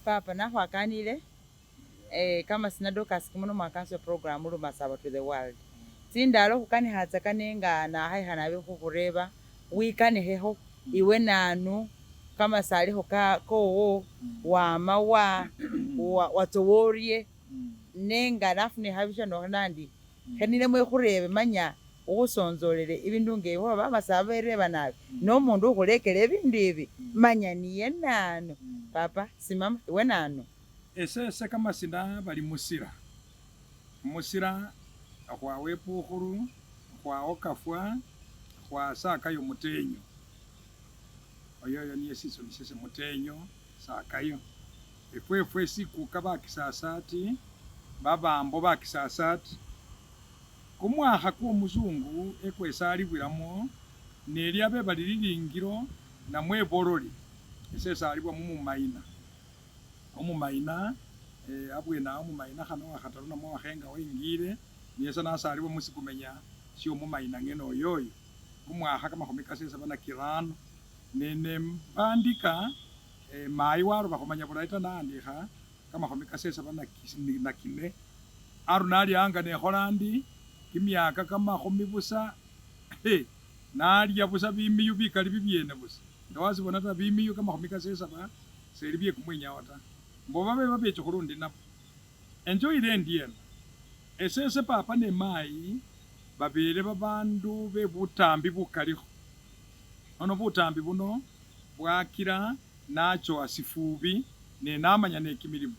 papa nakhwakanile kama sina Dorcas kumuno mwakanso program lumasaba to the world sindalo khukanikhatsa kanenga nakhaiha nabe khukhureba wikanikheho iwe nanu kama salikho kowo wama watsoworie nenga nafunikhabisha nandi khenile mwekhurebe manya ukhusonzolele ibindu ngebiho bamasaba bereba nabi nomundu ukhulekela ebindu ibi manya niye nanu papa simama iwe nanu esese kama sina bali musira akhwawa epukhulu akhwawa kafwa akhwasakayo mutenyo oyoyo niye sisoni sese mutenyo sakayo efwefwe sikuka bakisasati babambo bakisasati kumwakha kwo'omuzungu ekwesalibwilamo nelyabe bali lilingilo namwe bololi esesalibwa mumumayina omumayina abwena omumayina khano wakhataru namwe wakhenga wengile niyesa nasalibwa musikumenya syomumayina ngene oyoyo kumwakha kamakhumi kasesa banakirano nene mpandika mayi waloba khumanya bulayi ta naandikha kamakhumi kasesa banakine aru nalyanga nekhola ndi kimyaka kamakhumi busa nalya busa bimiyu bikali bibyene busa ndawazibona ta bimiyu kamakhumi kasesa seli byekumwenyawo ta mboba beba bechikhulundi nabo enjoyile ndiena esese papa ne mayi babele babandu bebutambi bukalikho nono butambi buno bwakila nachowa sifubi nenamanya nekimilimo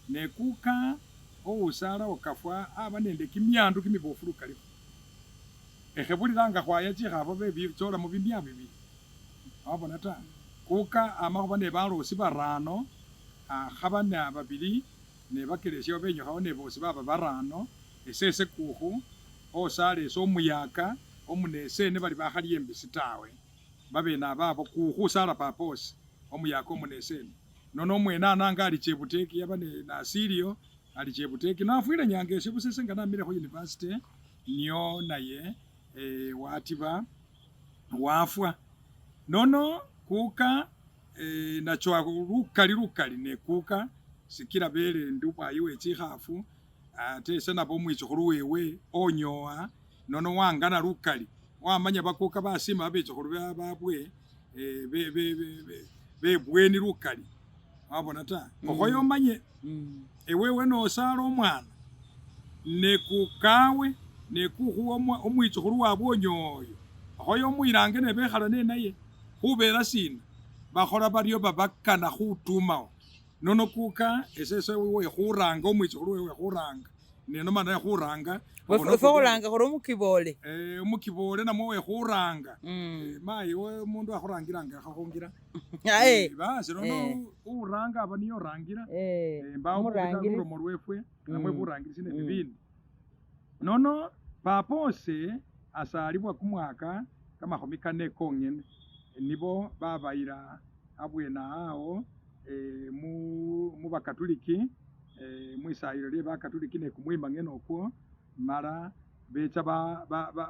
nekuka ousala okafwa aba nende kimyandu kimibofu lukalikho ekhebulilanga khwaya chikhafo bebichola mubimya bibili wabona ta kuka amakhuba ne balosi barano khaba na babili ne bakelesya benyukhawo ne bosi baba barano esese kukhu osala ese omuyaka omunesene bali bakhali embisi tawe babena babo kukhu sala paposi omuyaka omunesene nono omwene ananga ali chebuteki yaba nasiliyo ali chebuteki nafwile nyanga esyo busese nga namile khu university niyo naye watiba wafwa nono kuka nachowa lukali nekuka sikila bele ndubwayiwe chikhafu ate ese nabo omwichukhulu wewe onyowa nono wangana lukali wamanya bakuka basima bechukhulu babwe bebweni lukali wabona ta okhoyo omanye ewewe nosala omwana nekukawe nekukhuwa omwichukhulu wabwe onyoyo okhoyo omwilange nebekhala nenaye khubela sina bakhola baryo babakana khutumawo nono kuka esese wewe khuranga omwichukhulu wewe khuranga neno mana yakhuranga khuranga khuri omukibole omukibole namwe wekhuranga mayi omundu akhurangilanga khakhungira basi nono uranga aba niyo orangira mbawo lulomo lwefwe namwe burangirisi nebibindi nono papose asalibwa kumwaka kamakhumi kane kongene nibo babayila abwena awo mubakatuliki mwisayilo lye bakatuliki nekumwima ngene okwo mala becha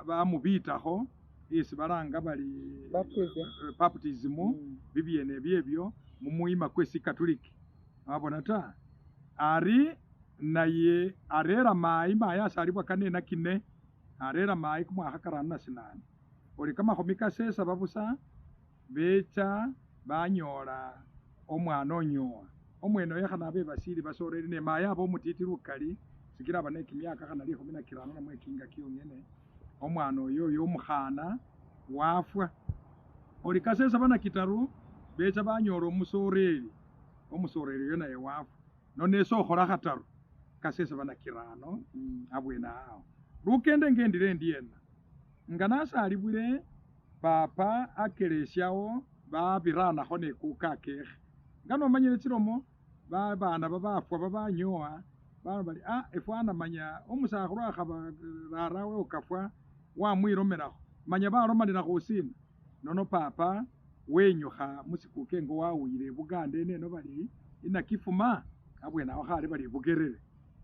bamubitakho isi balanga bali baptism bibyene byebyo mumwima kwesi katuliki wabona ta ari naye arera mayi asalibwa kane na kine arera mayi kumwakha karano na sinane oli kamakhumi kasesa babusa becha banyola omwana onyowa omwene oyo khana abe basili basoreri ne mayi aba omutiti lukali sikila aba nekimyaka khana 15 namwe kinga kyongene omwana oyo omukhana wafwa oli kasesa bana kitaru becha banyola omusoreri oyo naye wafwa none sokhola khataru kasesa bana kirano abwena awo lukende ngendile ndiena nga nasalibwile papa akelesyawo babiranakho nekuka akekhe nga nomanyile chilomo babana babafwa babanyowa bana bali efwana manya omusakhulu akhaba rarawe okafwa wamwilomelakho manya balomanila khusina nono papa wenyukha musikuke ngo wawuyile Buganda eneno bali inakifuma abwena awo khale bali Bugerere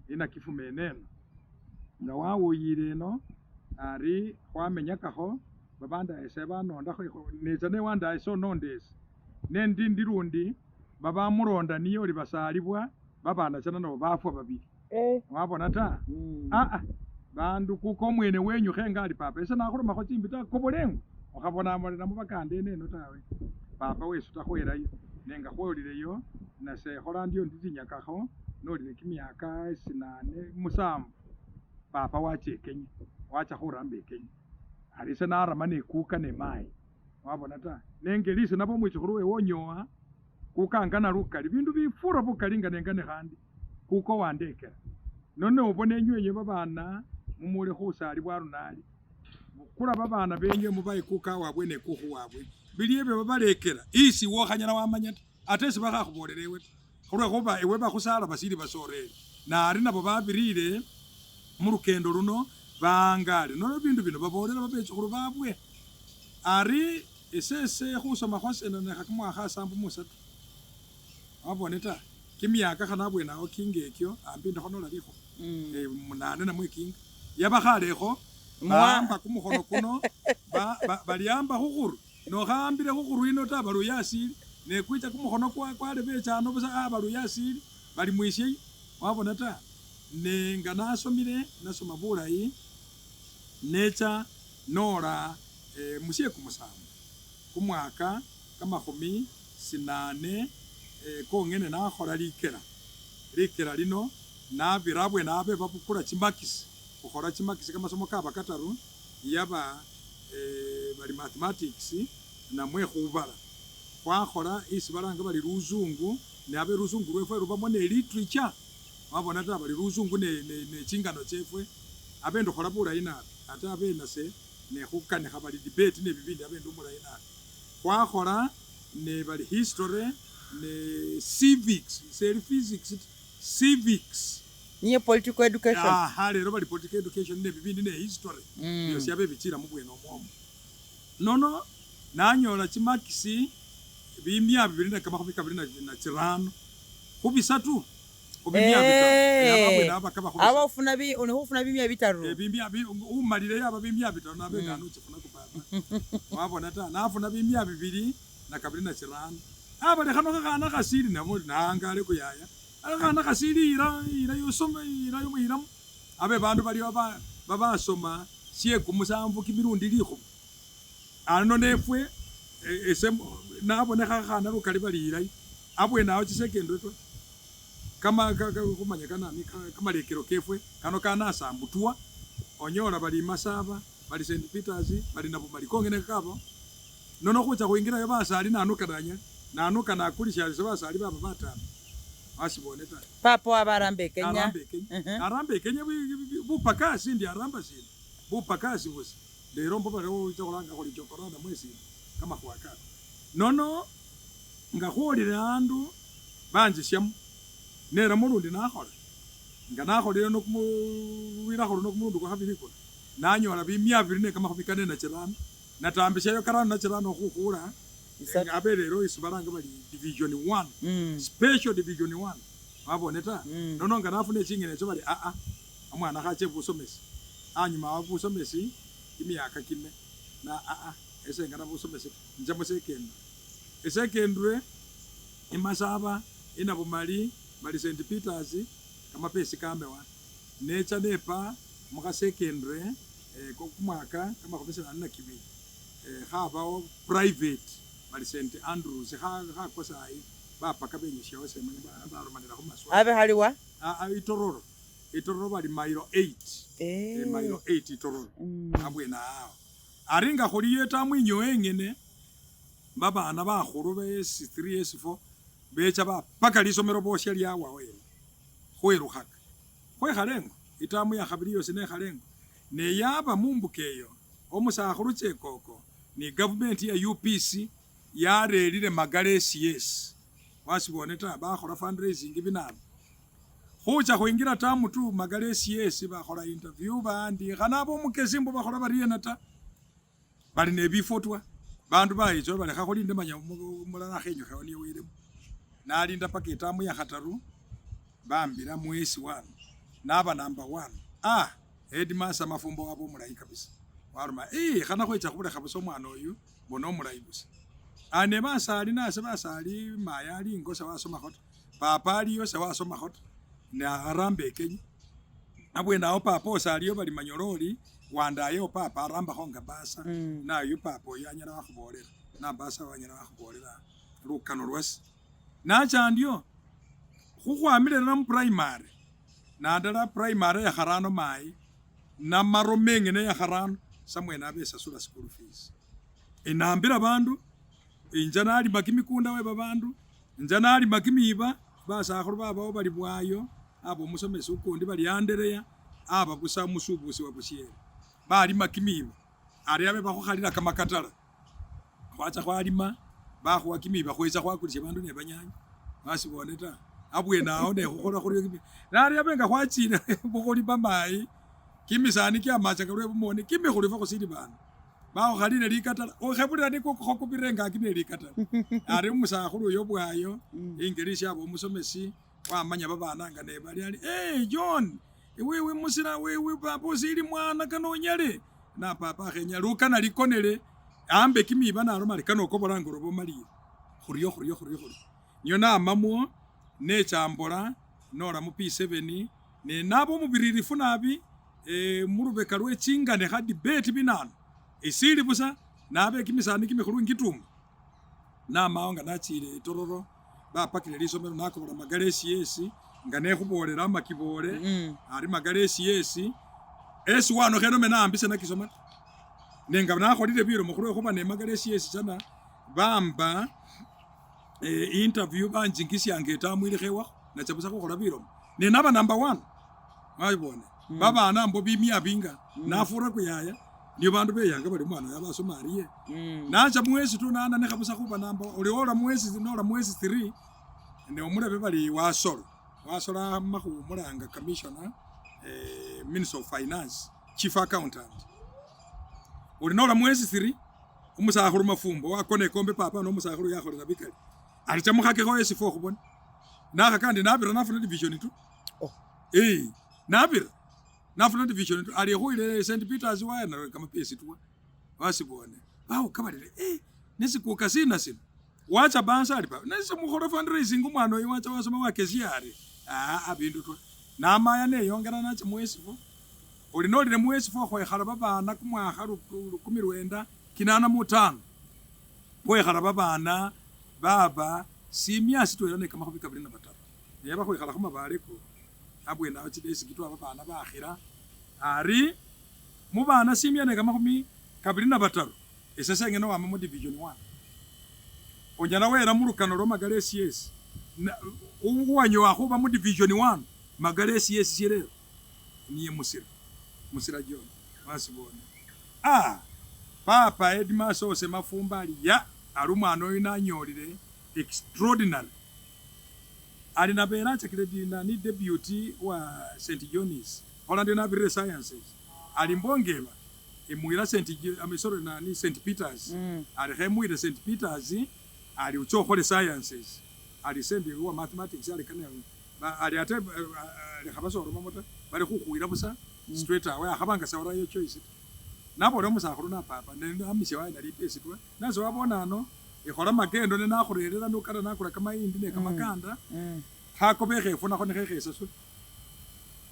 inakifuma eneno nga wawuyile eno ari khwamenyakakho babandaese banondakho necha newandase onondese nendindi lundi babamuronda niyo oli basalibwa babana chana nabo bafwa babili wabona ta bandu kuko mwene wenyu khenga ali papa ese nakhulumakho chimbita kobolengo okhabona namo bakande neno tawe papa wesu takhwelayo nenga khwolileyo nase khola ndio nditinyakakho nolile kimyaka 8 7 papa wachekenya wacha khuramba ekenya alise narama nekuka nemayi wabona ta nenge lise nabo mwichikhulu wewe wonyowa kukangana lukali bindu bifura bukali nga nenga nekhandi kuko wandekera nono ubone nywenye babana mumule khusali bwarunali kula babana benye mubaye kuka wabwe nekukhu wabwe biliebe babalekera isi wokhanyala wamanya ate sibakhakhubolilewe khulwe khuba ewe bakhusala basili basorele nari nabo babirire mulukendo luno bangale nono bindu bino babolela babechikhulu babwe ari esese khusoma khwasenanekha kumwakha 7 wabone ta kimyaka khanabwe nawo kingekyo ambindakho nolalikho 8 namwe kinga yabakhalekho bamba kumukhono kuno baliamba khukhuru nokhambile khukhuru ino ta baluyasili nekwicha kumukhono kwale bechano busa baluyasili bali mwisye wabona ta nenga nasomile nasoma bulayi necha nola musye kumusambu kumwaka 8 kongene nakhola likela lino nabirabwe nabe babukula chimakisi khukhola chimakisi kamasomo kaba kataru yaba bali mathematics namwe khubala khwakhola isi balanga bali luzungu nabe luzungu lwefwe lubamo ne literature wabona ta bali luzungu ne chingano chefwe abe ndokhola bulayi nabe ate abe nase ne khukanikha bali debate ne bibindi abe ndumulayi nabe khwakhola ne bali history ne civics physics civics niye political education lero bali political education ne bibindi ne history byosi abe bichira mubweno omwomo nono nanyola chimakisi bimya bibili na kama kubika na chirano kubisatu kubimya bitano aba ufuna bimya bitaru bimya umalire yaba bimya bitano nabe ngano chifuna kupapa wabona ta nafuna bimya bibili na kabili na chirano aba le khano kana kasiri namo nangale kuyaya kana kasiri ira yosoma ira yomira abe bandu bali baba soma sie kumusambu kimirundi likho ano nefwe ese nabone khana lukali balirayi abwe nawo chisekendo to kama kumanya kana kama lekero kefwe kano kana asambutwa onyola bali Masaba bali St Peters bali nabo bali kongene kabo nono khucha kuingira yo basali nanukadanya nanuka nakulisha basali baba batano asibone ta papo abarambe Kenya arambe Kenya bupakasi ndi aramba sindi bupakasi busi lero mbo balo chokolanga kholi chokorana mwesi kama khwaka nono nga kholile andu banjisyamu nera mulundi nakhola nga nakholile nokumwira kholo nokumundu kwa khabili kola nanyola bimya 2 ne kama khubikane na chirano natambishayo karano na chirano khukhula abe lero isibalanga bali division 1 special division 1 wabone ta nono nga nafune chingene cho bali amwana khache busomesi anyuma wabusomesi imyaka 4 na ese ngana busomesi nje musekendo esekendwe imasaba ina bumali bali St Peters kama pesi kamewa necha nepa mukasekendwe kumwaka kama komesa na kibili khaba private bali St Andrews kha kwasai bapa kabenyesha wase mwe baromanira khumaswa abe haliwa itororo bali mailo 8 mailo 8 itororo abwe na aringa kholiye tamwinyo engene babana bakhulu be S3 S4 becha ba paka lisomero bosha lyawa wewe khwerukhaka khwekhalengo itamu ya khabili yose ne khalengo ne yaba mumbukeyo omusakhulu chekoko ni government ya UPC yarelile magale CS wasibone ta bakhola fundraising binana khucha khuingira tamu tu magale CS bakhola interview bandi khanabo mukesimbo bakhola bariyena ta bali ne bifotwa bandu bayicho bali khakholinde manya mulala khenyo khawani wile nalinda paka itamu ya khataru bambira mwezi 1 naba number 1 headmaster mafumbo wabo mulayi kabisa waruma khana khwecha khubula khabuso mwana oyu bono mulayi busa ane basali nase basali maya ali ingo sewasomakho ta papa aliyo sewasomakho ta na aramba Kenya abwene awo papa osaliyo bali manyololi wandayo papa arambakho nga basa nayo papa oyo anyala wakhubolela na basa wanyala wakhubolela lukano lwasi nachandyo khukhwamilira mu primary nadala primary ya kharano mai na maro mengene ya kharano samwene abesasula school fees inambira bandu inja nalima kimikunda we babandu inja nalima kimiba basakhulu babawo bali bwayo abo musomesi ukundi bali andereya aba busa musubusi wa busiere balima kimiba ari abe bakhukhalira kamakatala khwacha khwalima bakhuwa kimiba khweza khwakulisha bandu ne banyanya basibone ta abwene awo ne khukhola khuriyo kimiba nari abe nga khwachina bukholi bamai kimisani kyamacha kalwe bumone kimikhulifa khusili bandu bakhalira likatala okhebulira niko khokubirenga kine likatala ari umusakhulu yo bwayo ingilishi abo musomesi wamanya babana nga ne bali ali John wewe musira wewe papa usili mwana kanonyale na papa khenya lukana likonele ambe kimiba na roma likano kobola ngorobo mali khuriyo niyo na mamuo ne chambola nora mu P7 ne nabo mubiririfu nabi murubeka lwe chingane ha debate binano isili busa nabe kimisani kimikhulu ngitumba na maonga nachile tororo bapakile lisomero nakobola magalesi yesi nga nekhubolera makibole ari magalesi yesi esi wano kheno mena ambise nakisoma nenga nakholile biro mukhulu khuba ne magalesi yesi sana bamba interview banjingisi angeta mwili khewa na chabusa khukhola biro ne naba number 1 wabone baba nambo bimya binga nafura kuyaya niyo bandu beyanga bali mwana yabasomaliye nacha mwezi tu nana ne khabusa khuba namba uliola mwezi nola mwezi 3 ne omulabe bali wasola makhumulanga commissioner Minister of Finance Chief Accountant ulinola mwezi 3 umusakhulu mafumbo wakone kombe papa no umusakhulu yakholela bikali alichamukhake ko esi 4 khubona nakha kandi nabira nafuna division 2 nabira nafuna division 2 ali khuile St Peters wana kama PS2 wasibone aho kabalile nesikuka sina wacha bansa alipa nese mukhoro fundraising umwana oyo wacha wasoma wakesiari abindu to namaya ne yongera nache mwezi 4 ulinolile mwezi 4 khwekhala babana kumwakha 10 kinana mutano khwekhala babana baba simia sitwela ne kama khubika 23 yaba khwekhala khumabaleko abwena achidesi kitwa babana bakhira ari mubana simia ne kama 23 esese ngeno wa mu division 1 onyala wera mulukano lo magalesi yesi uwanyo wakhuba mu division 1 magalesi yesi sirero niye musira John wasibone papa Edmas ose mafumba ali ya arumano inanyolile extraordinary ali na beracha kile ni debut wa St John's Holland na Bire Sciences ali mbongela emuira St Peters ali hemuira St Peters ali uchokhole sciences ali sendi wa mathematics ali kana ali ate ali khabasoro mamota bali khukhwira busa straight away akhabanga sawra yo choice nabo lo musakhulu na papa ne amishe wa nali pesitwa nazo wabona ano ikhola magendo ne nakhurerera nokala nakula kama indi ne kama kanda khakobekhe funa khone khekhesa su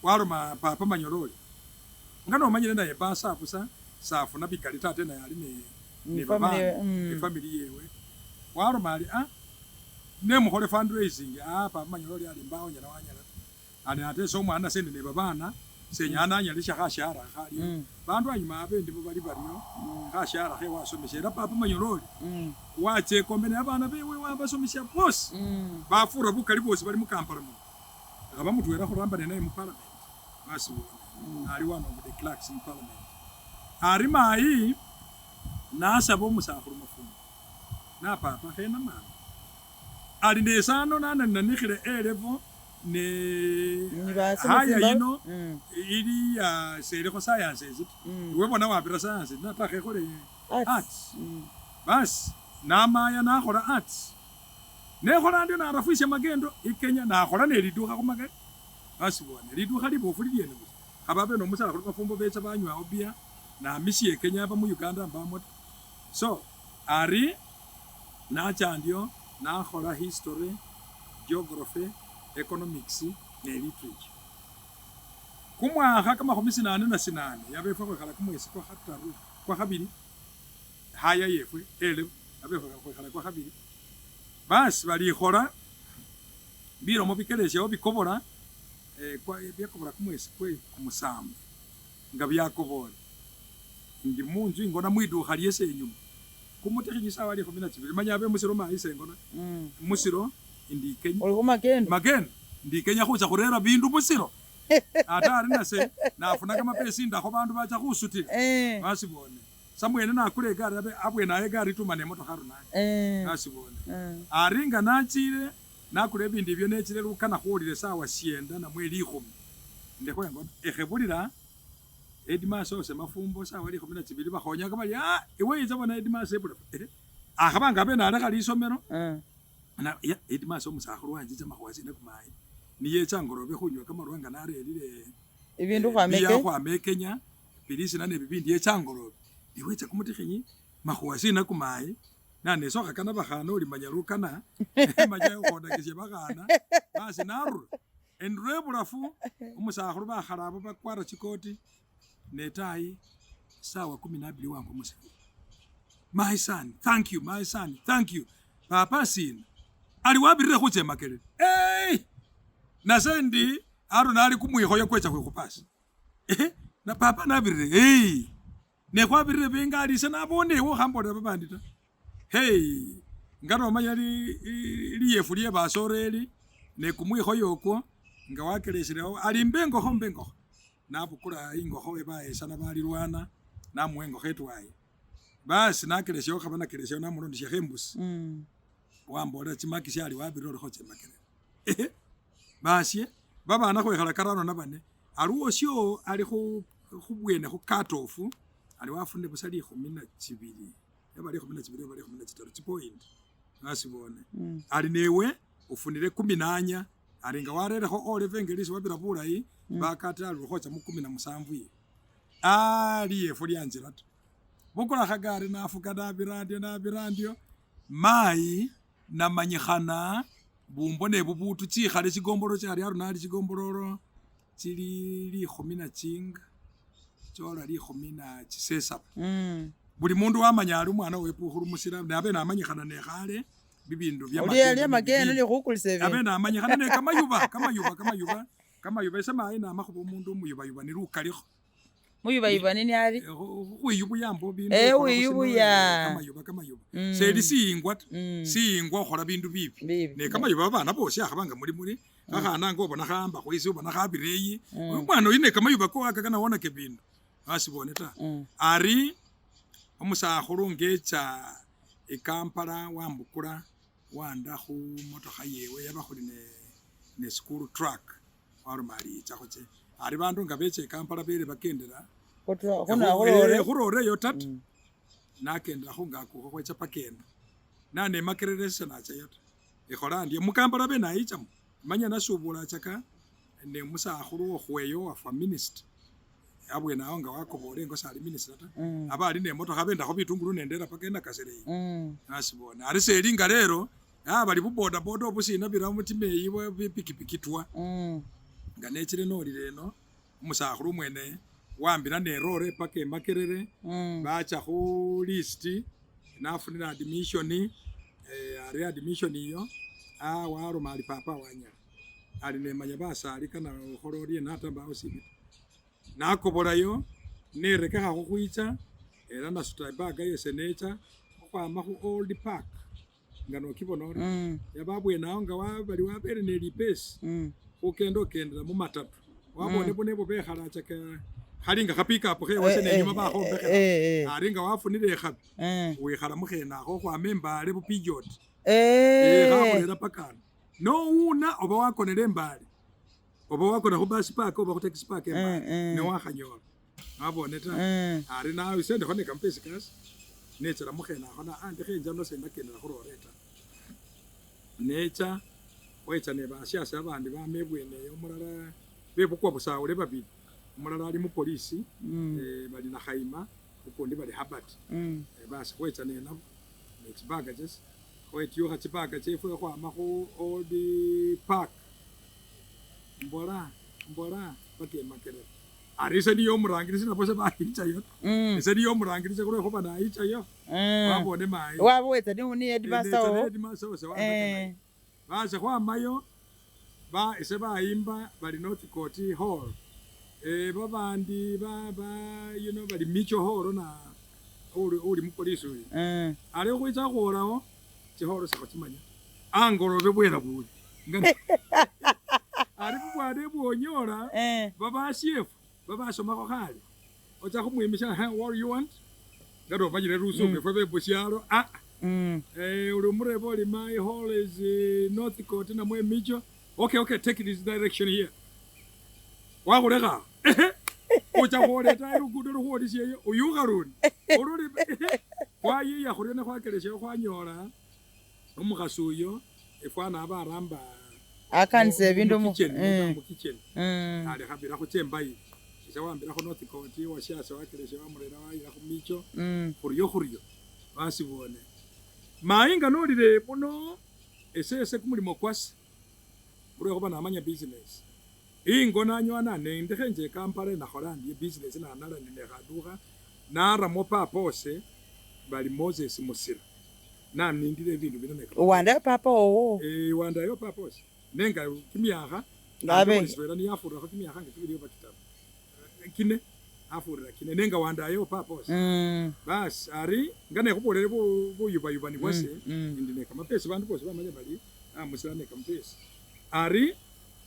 waroma papa manyololi ngano manyire ndaye pasa busa safuna bikali tate na yali ne baba family yewe waromali ne mukhole fundraising papa manyololi ali mbawo nyana wanyala ani ate so mwana sende ne babana senyana anyalisha khashara khali bandu anyuma abendi bo bali bariyo khashara khe wasomeshera papa manyololi wache kombene abana bewe wabasomesha boss bafura bukali bosi bali mu Kampala mu ngaba mutwera khuramba naye mu parliament masibo ali one of the clerks in parliament ari mai nasabo musakhulu mafumu na papa khena mama ali ndesano nana nanikhile elevo ne haya yino ili ya selekho sciences webona wabira sciences natakhe khole arts bas namaya nakhola arts nekhola ndio narafisha magendo ikenya nakhola ne lidukha khumagari basibone lidukha libofu liyene busa khababe no musala khuli mafumbo becha banywa obia na misi Kenya ba mu Uganda mbamo so ari nacha ndio nakhola history, geography, economics ne literature. Kumwakha kamakhumi sinane na sinane yabefwe khwekhala kumwesi kwa khataru kwa khabili haya yefwe abefwe khwekhala kwa khabili basi balikhola bilomo bikeleshawo bikobola byakobola kumwesi kwe kumusambu nga byakobola ndi munzu ingona mwidukha lyese inyuma kumutikhinyisa wali khumina chibili manya abe musiro maise ingona musiro ndi Kenya uli magendo ndi Kenya khucha khurera bindu musiro ata ari nase nafuna kamapesi ndakho bandu bacha khusutila basibone samwene nakule gari abwe naye gari tuma ne moto kharu naye basibone aringa nachile nakule bindu byo nechile lukana kholile sawa sienda na mweli 10 ndekho ngona ekhebulira Edmas ose mafumbo sawa li 12 bakhonya kabali iwe iza bona Edmas ebula akhabanga be nalekha lisomero na Edmas omusakhulu wanje chama khwasi ne kumayi niye changorobe khunywa kamarwanga narelile ibindu khwame Kenya bilisi nane bibindi ye changorobe iwe cha kumutikhinyi makhwasi na kumayi nane soka kana bakhana oli manyarukana majayo khodakisye bakhana basi naru endrebulafu umusakhulu bakhalabo bakwara chikoti netai sawa 12 wangu musa. My son, thank you, my son, thank you. Papa sin. Aliwabirire khuche makelele. Nasendi aruna ali kumwihoya kwecha kwekupasa. Na papa nabirire. Ne kwabirire benga ali sanabone wo hambona babandita. Ngano manyali liyefulie basoreli ne kumwihoya okwo nga wakelesire ali mbengo hombengo. Nabukula ingokho ebaye sana balirwana namwengo khetwaye basi nakelesho khabana kelesho namulondisha khembusi wambola chimaki shali wabiriro khoche makele basi babana khwekhala karano nabane aliwo sho ali khubwene khu cut off ali wafunde busali 12 yabali 12 bali 13 chipoint nasibone ali newe ufunire 18 alinga warerekho olevengelisi wabira bulayi bakata lukhocha mu 17 ali yefu lyanjira to bukula khagari nafuka nabirandio mai namanyikhana bumbone bubutu chikhale chigombolo chali arunali chigomboloro chili 10 chola 10 buli mundu wamanya ali mwana wepukhulu musira nabe namanyikhana nekhale bibindu bya magendo li khukulise abe namanyikhana ne kamayuba esema ina makhubo mundu muyuba ni lukalikho muyuba nini ali uyubu yambo bindu uyubuya kamayuba seli singwa khola bindu bibi ne kamayuba bana bose akhabanga muri akhana ngo bona khamba khwisi ubona khabireyi umwana uyine kamayuba ko akakana wona ke bindu asibone ta ari umusakhulu ngecha Kampala wambukula wanda khu motoka yewe yabakhuli ne school truck warumali chakhoche ari bandu nga beche Kampala bele bakendera khurore yo tatu nakendera khungako khwecha pakenda nane makererese nacha yota ekhola ndiye mukampala be nayichamo manya nasubula chaka ne musakhulu khweyo wa minister abwe nawo nga wakobole ngo sali minister ta abali ne motoka benda kho bitungulu nendera pakenda kaserei nasibona ari selinga lero bali buboda boda obusina bira mutime yiwe pikipiki twa nga nechire noli leno umusakhulu mwene wambira ne rore pake makerere bacha khu list nafunira admission ari admission iyo waruma ali papa wanya ali ne manya basali kana khorori natamba osibita nakobolayo nereka khukhwicha era nasuta baga yese necha kwama khu old park ngano kibonora yababwe nawo nga bali wabere ne lipesi ukendo kendera mu matatu wabone bonebo bekhala chaka khalinga khapika apo khewase ne nyuma bakho bekhela aringa wafunire khabi wekhala mukhena kho kwa membale bu pijot khakhulera pakana no una oba wakonele mbali oba wakona khu bus park oba khu taxi park ne wakhanyola wabone ta ari nawe sende khone kampesi kasi nechera mukhena khona ande khenja no senda kendera khuroreta necha wecha ne basiasa abandi bamebwene omulala bebukwa busawule babili omulala ali mu polisi bali na Khaima ukundi bali Habati basi wecha ne nabo nechibaga jesi wetioka chipaka chefwe khwama khu old park mbola paka Makerere ari ise niyo omurangirisi nabo se bayichayo ise niyo omurangirisi khulwekhuba nayichayo wabone mayi wabwetsa ni headmaster wo base khwamayo ise bayimba bali North Court Hall babandi bali Micho Hall na uli mupolisi uyu ali khwitsa khwolawo chiholo sakhachimanya angolobe bwela buli ari bubwane bwonyola babashefu babasomakho khale ocha khumwimisha what you want ngado banyire rusuke fwe bebusyalo uli umurebo oli my hall is North Court na mwe Micho okay take this direction here wakhulekha ocha khwoleta lugudo lukhwolisyeyo uyukharuni oluli khwayiya khurena khwakelesheyo khwanyola omukhasi uyo efwana abaramba akanisa ebindu mu kitchen ali khabira khu chembayi isa wambira khu North Court washasa wakeleshe wamurera wayira khu Micho khuryo basibone mayinga nolile buno esese kumulimo kwasi ule khuba namanya business ingo nanywana nendekhenje Kampala nakhola ndi business nanala nekhadukha naramo papose bali Moses Musira nanindile bindu bino nekho wanda papa owo wanda yo papose nenga kimyakha ngabe sibera ni yafura kho kimyakha ngibili bakitabu kine afura kine nenga wanda yo papose bas ari ngane khubolele buyuba ni bwase ndine kama pesa bandu bose bamanya bali Musira ne kama pesa ari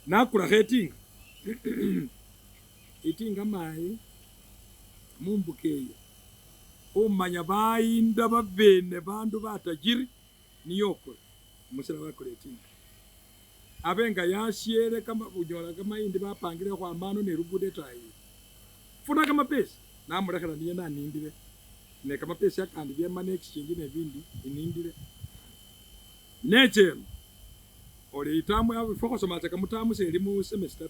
nakula khetinga itinga mai mumbukeyo umanya bayinda babene bandu batajiri niyoko Musira wakole itinga abenga yashiere kama bunyola kama indi bapangire kwa mano ne rugude tayi funa kama pesa namulekera niye nanindire ne kama pesa yakandi bya man exchange ne bindi inindire neche ole itamu ya focus mataka mutamu se limu semester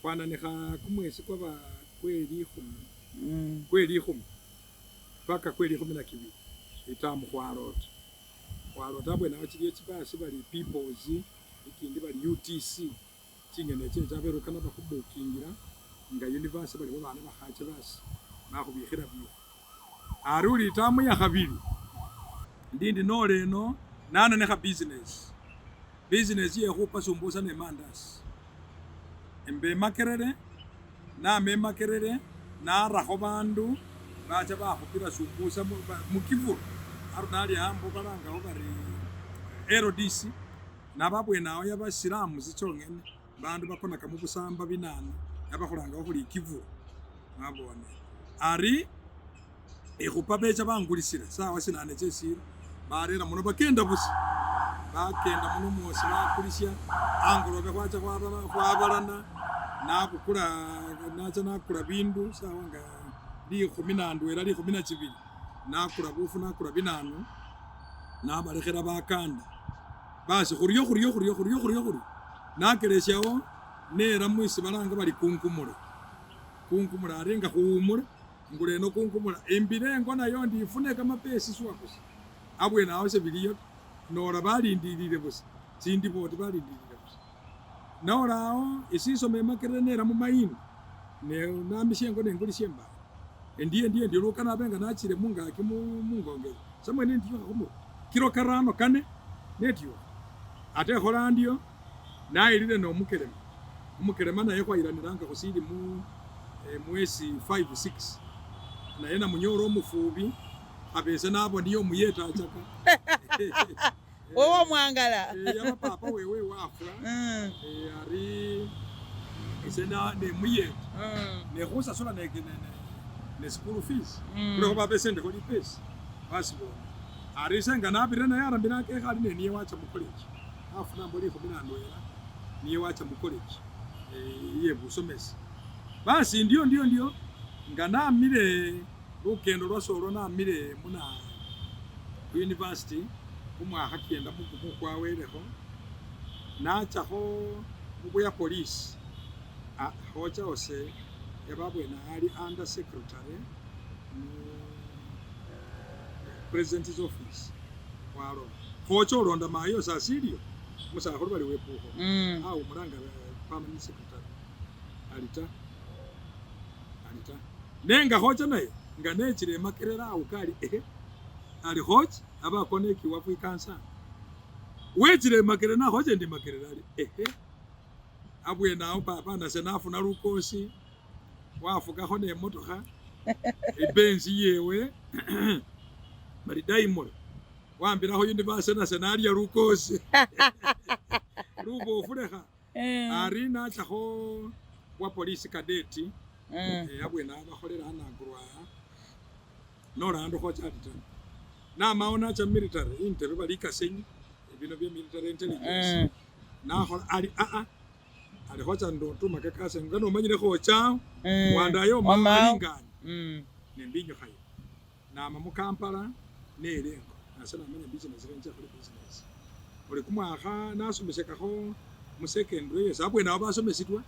kwana ne kha kumwesi kwa ba kweli khumi paka kweli khumi na kibili itamu khwarota abwe nawo chiliye chipasi bali peoples ikindi bali UTC chingene che chaberukana bakhubukingira nga university bali bana bakhache basi bakhubikhira byo aruli itamu ya khabili ndindi noleno nana ne kha business ye khupa sumbusa ne mandas embe Makerere narakho bandu bacha bakhupira sumbusa mukivuru arunali hambo balangaho bari LDC nababwenawo yabasilamu zichongene bandu bakonaka mubusamba binana yabakhulangaho khuli kivuru nabone ari ekhupa becha bangulisira sawa sinane chesira barera muno bakenda busi bakenda muno mwosi bakulisya angolobe kwacha kwabalana nakula bindu sawa nga likhumi nandwela likhumi na chibili nakula bufu nakula binanu nabalekhela bakanda basi khuryo nakelesyawo nera mwisi balanga bali kunkumula arenga khuumula nguleno kunkumula embilengo nayo ndifune kamapesi swakusi abwena awo sebiliyo nora balindilile busi sindi boti balindilile busi norawo isisome Makerere nera mumayini ne namishengo nengulisyemba ndiye lukana benga nachile mungaki mungongeza samwene ndiyo khumu kilo 5 netyo ate khola ndiyo nailile no umukelema naye khwairaniranga khusili mwesi 5-6 naye namunyora omufubi abese nabo niyo muyeta achaka wowo mwangala yaba papa wewe wafula ari isena ne muyeta ne khusa sola ne school fees kule khoba besende kholi pesa basibo ari senga nabire na yara mbina ke khali ne niye wacha mu college afuna mboli khobina ndoela niye wacha mu college ye busomesi basi ndio ngana mire lukendo lwasolo namile muna university umwakha kenda mukwawelekho nachakho mubuya police khocha ose yababwena ali under secretary mu president's office walo khocho ronda mayo sasilio musakhulu bali wepuho au mulanga permanent secretary alita nenga hocha naye nga nechire makerera au kali ali hocha aba koneki wafu ikansa wechire makerera na hocha ndi makerera ali abwe nawo papa na senafu na rukosi wafuka hone motoka ibenzi yewe bali daimoro wambira ho university na senaria rukosi rubo fureha arina chaho wa police cadeti abwe na bakholera anagurwa nora ando ho chatita na maona cha military interview bali kasenyi bino bya military intelligence na ho ali ali hocha ndo tuma kakase ngano manyire hocha wanda yo malingani nembinyo hayo na mu Kampala nelengo nasana manya business renja kuri business uri kumwaka nasomesekaho mu secondary yes abwe na basomesitwa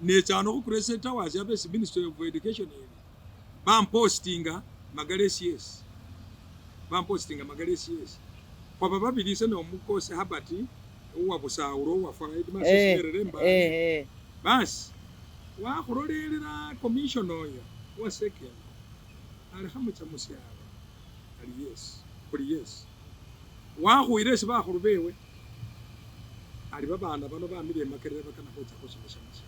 ne cyano ku crescent towers ya base ministry of education bampostinga magalesies kwa baba bilise no mukose habati uwa busauro wa faid masherere mba bas wa kurolera commission oyo wa second ali hamucha musiaba ali yes kuri yes wa kuirese ba kurubewe ali babana bano bamire makerere bakana kocha kosomesha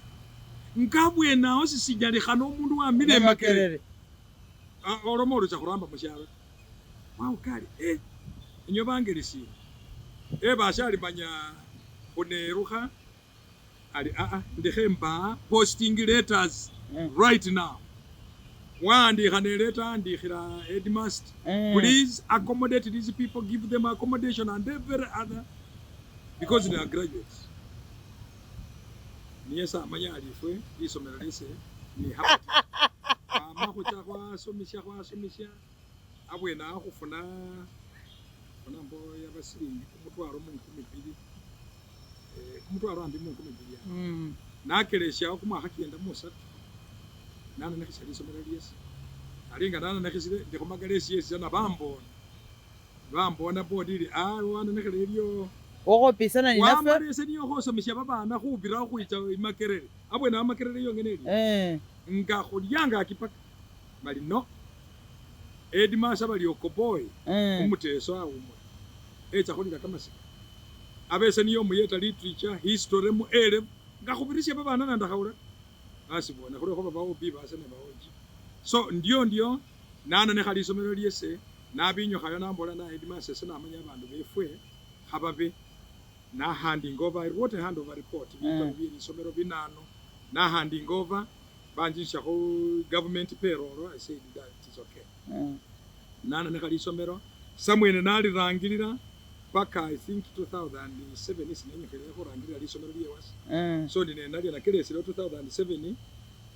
ngabwe nawo sisijali khano umundu wamire makerere oromoro cha kuramba musiaba wa ukali inyo bangelisi bashali manya kuneruha ali ndihemba posting letters right now wandi khane letter ndikhira headmaster please accommodate these people, give them accommodation and every other because they are graduates niyesa manya alifwe isomera lise ni habati amakucha kwa somisha abwe na kufuna mbo yabasiringi kumutwaro mu 12 kumutwaro andi mu 12 nakelesha kumwa hakienda musatu nana nakisali somera lyesi alinga nana nakisile ndiko magalesi yesi na bambona bodili wana nakelelyo oko pisana ni nafe wamarese niyo hosomisha babana khubira khuita imakerere abwe na makerere yongeneli nga khulyanga akipaka bali no edimasa bali okoboy umuteso awumo echakhulira kamasika abese niyo muyeta literature history mu ele nga khubirisha babana nanda khawula asibona khule khoba bawo biba asene bawoji so ndio nana ne khali somero lyese nabinyo khayo nambola na edimasa sena amanya abantu befwe hababe na handing over what hand over report bibiri somero binano na handing over banjisha ho government payroll I said that is okay nana ne khali somero samwene nali rangirira paka I think 2007 isinenye ko rangirira li somero lyewas so ndine nali na kelesi 2007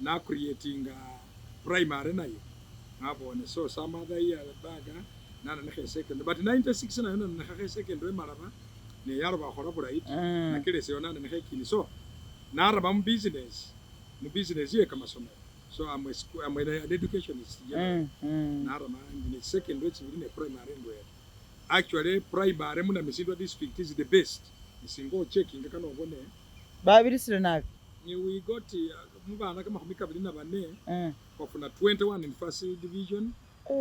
na creating primary nayo ngabone so some other year baga nana ne second but 96 na nana ne second maraba ne yaro ba khora bright na kelesi yona ne kini so naraba mu business ye kama somero so I'm an educationist narama in second which in a primary where actually primary muna Misindwa district is the best isingo checking kana ubone babirisire nabi we got mubana kama 24 kofuna 21 in first division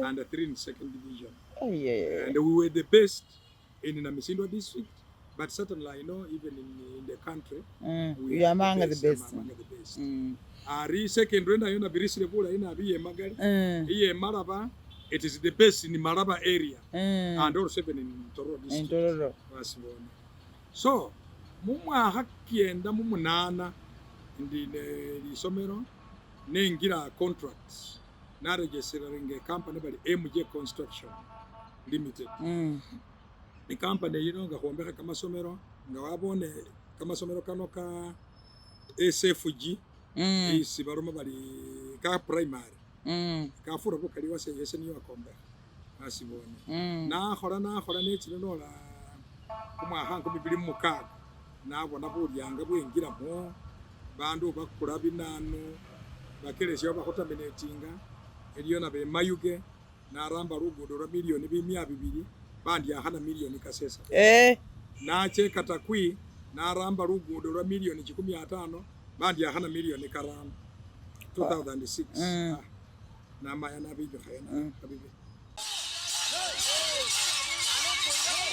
and 3 in second division and we were the best in Misindwa district but certainly I know even in the country we are among the best ari second renda yona birisire bula ina biye magali iye maraba it is the best in Maraba area and also even in Tororo district so mumwa hakienda mumunana ndine lisomero nengira contracts na registering company bali MJ Construction Limited ni company yinonga khuombekha kamasomero nga wabone kamasomero kano ka SFG isi baroma bali ka primary kafura ko kali wase yese niyo akombekha asibone na khora ne chinola kumwa hanko bibili mukaga nabona bulyanga bwengira mo bandu bakula binano bakelesha bakhotamenetinga eliyo nabe mayuge naramba lugudo lwa milioni 200 bandi yahana milioni kasesa nacheka takwi naramba lugudo lwa milioni 15 bandi yahana milioni karano 2006 nama yana bibi khayana kabibi